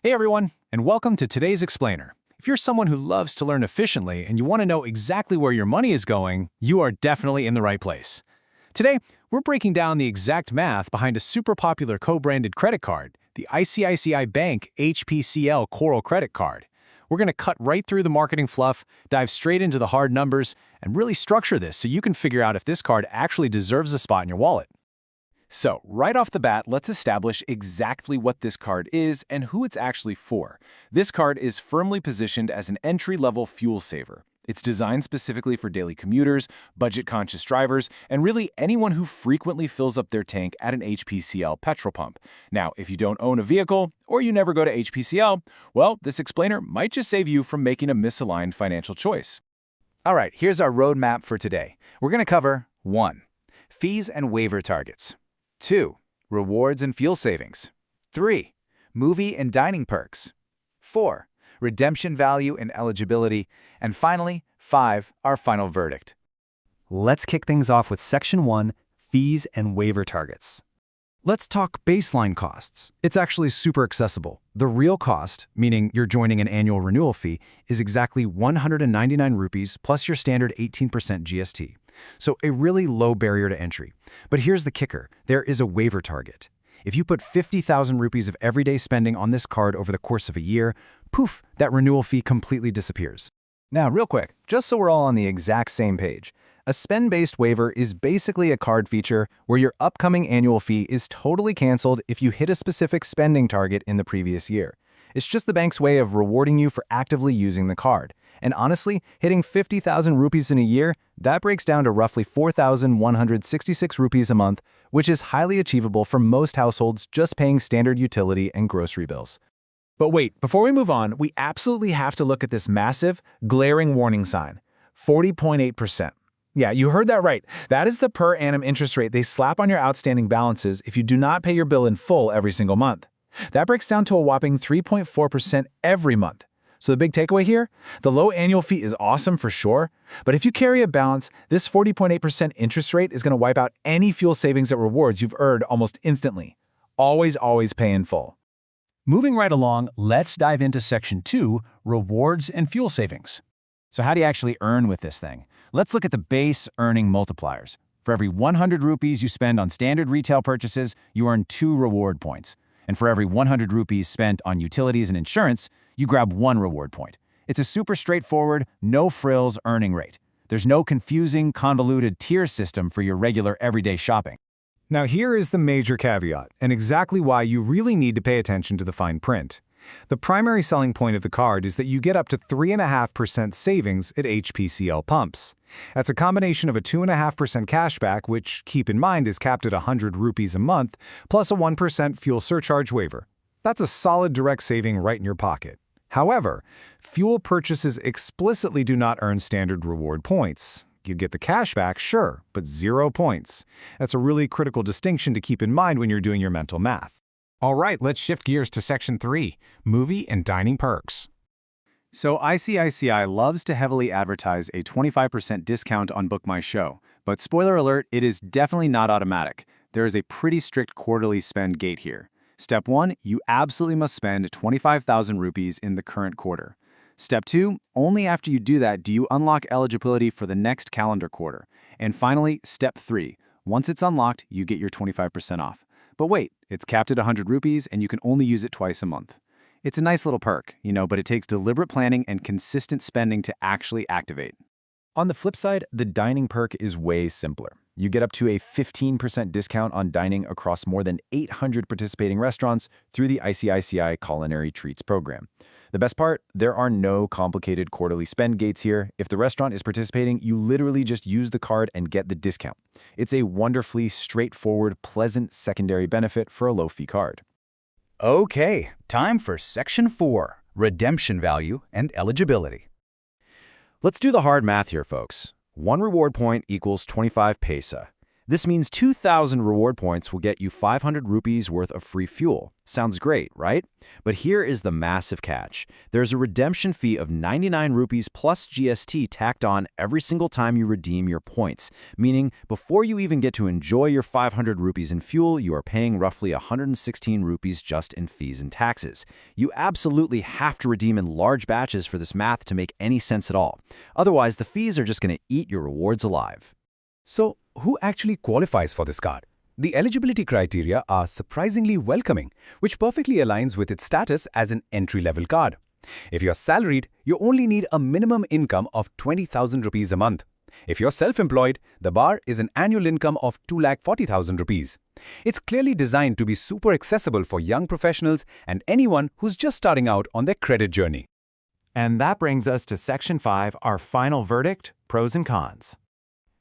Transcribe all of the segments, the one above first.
Hey everyone, and welcome to today's Explainer. If you're someone who loves to learn efficiently and you want to know exactly where your money is going, you are definitely in the right place. Today, we're breaking down the exact math behind a super popular co-branded credit card, the ICICI Bank HPCL Coral Credit Card. We're going to cut right through the marketing fluff, dive straight into the hard numbers, and really structure this so you can figure out if this card actually deserves a spot in your wallet. So, right off the bat, let's establish exactly what this card is and who it's actually for. This card is firmly positioned as an entry-level fuel saver. It's designed specifically for daily commuters, budget-conscious drivers, and really anyone who frequently fills up their tank at an HPCL petrol pump. Now, if you don't own a vehicle, or you never go to HPCL, well, this explainer might just save you from making a misaligned financial choice. All right, here's our roadmap for today. We're going to cover 1. Fees and waiver targets. 2. Rewards and fuel savings. 3. Movie and dining perks. 4. Redemption value and eligibility. And finally, 5. Our final verdict. Let's kick things off with Section 1, Fees and Waiver Targets. Let's talk baseline costs. It's actually super accessible. The real cost, meaning you're joining an annual renewal fee, is exactly 199 rupees plus your standard 18% GST. So a really low barrier to entry. But here's the kicker. There is a waiver target. If you put 50,000 rupees of everyday spending on this card over the course of a year, poof, that renewal fee completely disappears. Now, real quick, just so we're all on the exact same page, a spend-based waiver is basically a card feature where your upcoming annual fee is totally canceled if you hit a specific spending target in the previous year. It's just the bank's way of rewarding you for actively using the card. And honestly, hitting 50,000 rupees in a year, that breaks down to roughly 4,166 rupees a month, which is highly achievable for most households just paying standard utility and grocery bills. But wait, before we move on, we absolutely have to look at this massive, glaring warning sign, 40.8%. Yeah, you heard that right. That is the per annum interest rate they slap on your outstanding balances if you do not pay your bill in full every single month. That breaks down to a whopping 3.4% every month. So the big takeaway here? The low annual fee is awesome for sure, but if you carry a balance, this 40.8% interest rate is going to wipe out any fuel savings and rewards you've earned almost instantly. Always pay in full. Moving right along, let's dive into Section 2, Rewards and Fuel Savings. So how do you actually earn with this thing? Let's look at the base earning multipliers. For every 100 rupees you spend on standard retail purchases, you earn 2 reward points. And for every 100 rupees spent on utilities and insurance, you grab 1 reward point. It's a super straightforward, no-frills earning rate. There's no confusing, convoluted tier system for your regular everyday shopping. Now here is the major caveat, and exactly why you really need to pay attention to the fine print. The primary selling point of the card is that you get up to 3.5% savings at HPCL pumps. That's a combination of a 2.5% cashback, which, keep in mind, is capped at 100 rupees a month, plus a 1% fuel surcharge waiver. That's a solid direct saving right in your pocket. However, fuel purchases explicitly do not earn standard reward points. You get the cashback, sure, but 0 points. That's a really critical distinction to keep in mind when you're doing your mental math. All right, let's shift gears to Section 3, Movie and Dining Perks. So ICICI loves to heavily advertise a 25% discount on Book My Show, but spoiler alert, it is definitely not automatic. There is a pretty strict quarterly spend gate here. Step 1, you absolutely must spend 25,000 rupees in the current quarter. Step 2, only after you do that do you unlock eligibility for the next calendar quarter. And finally, Step 3, once it's unlocked, you get your 25% off. But wait, it's capped at 100 rupees and you can only use it twice a month. It's a nice little perk, but it takes deliberate planning and consistent spending to actually activate. On the flip side, the dining perk is way simpler. You get up to a 15% discount on dining across more than 800 participating restaurants through the ICICI Culinary Treats program. The best part, there are no complicated quarterly spend gates here. If the restaurant is participating, you literally just use the card and get the discount. It's a wonderfully straightforward, pleasant secondary benefit for a low-fee card. Okay, time for Section 4, Redemption Value and Eligibility. Let's do the hard math here, folks. 1 reward point equals 25 paisa. This means 2,000 reward points will get you 500 rupees worth of free fuel. Sounds great, right? But here is the massive catch. There's a redemption fee of 99 rupees plus GST tacked on every single time you redeem your points, meaning before you even get to enjoy your 500 rupees in fuel, you are paying roughly 116 rupees just in fees and taxes. You absolutely have to redeem in large batches for this math to make any sense at all. Otherwise, the fees are just going to eat your rewards alive. So, who actually qualifies for this card? The eligibility criteria are surprisingly welcoming, which perfectly aligns with its status as an entry-level card. If you're salaried, you only need a minimum income of 20,000 rupees a month. If you're self-employed, the bar is an annual income of 240,000 rupees. It's clearly designed to be super accessible for young professionals and anyone who's just starting out on their credit journey. And that brings us to Section 5, our final verdict, pros and cons.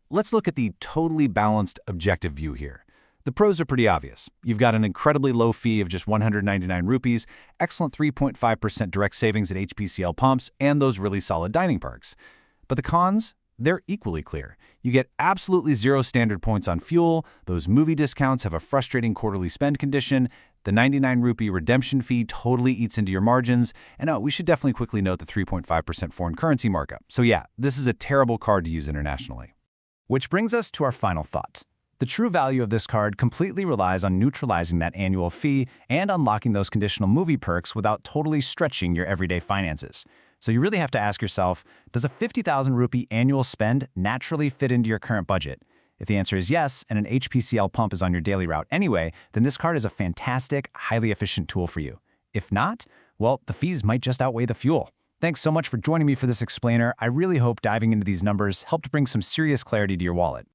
Let's look at the totally balanced objective view here. The pros are pretty obvious. You've got an incredibly low fee of just 199 rupees, excellent 3.5% direct savings at HPCL pumps, and those really solid dining perks. But the cons? They're equally clear. You get absolutely zero standard points on fuel, those movie discounts have a frustrating quarterly spend condition, the 99 rupee redemption fee totally eats into your margins, and we should definitely quickly note the 3.5% foreign currency markup. So yeah, this is a terrible card to use internationally. Which brings us to our final thought. The true value of this card completely relies on neutralizing that annual fee and unlocking those conditional movie perks without totally stretching your everyday finances. So you really have to ask yourself, does a 50,000 rupee annual spend naturally fit into your current budget? If the answer is yes, and an HPCL pump is on your daily route anyway, then this card is a fantastic, highly efficient tool for you. If not, well, the fees might just outweigh the fuel. Thanks so much for joining me for this explainer. I really hope diving into these numbers helped bring some serious clarity to your wallet.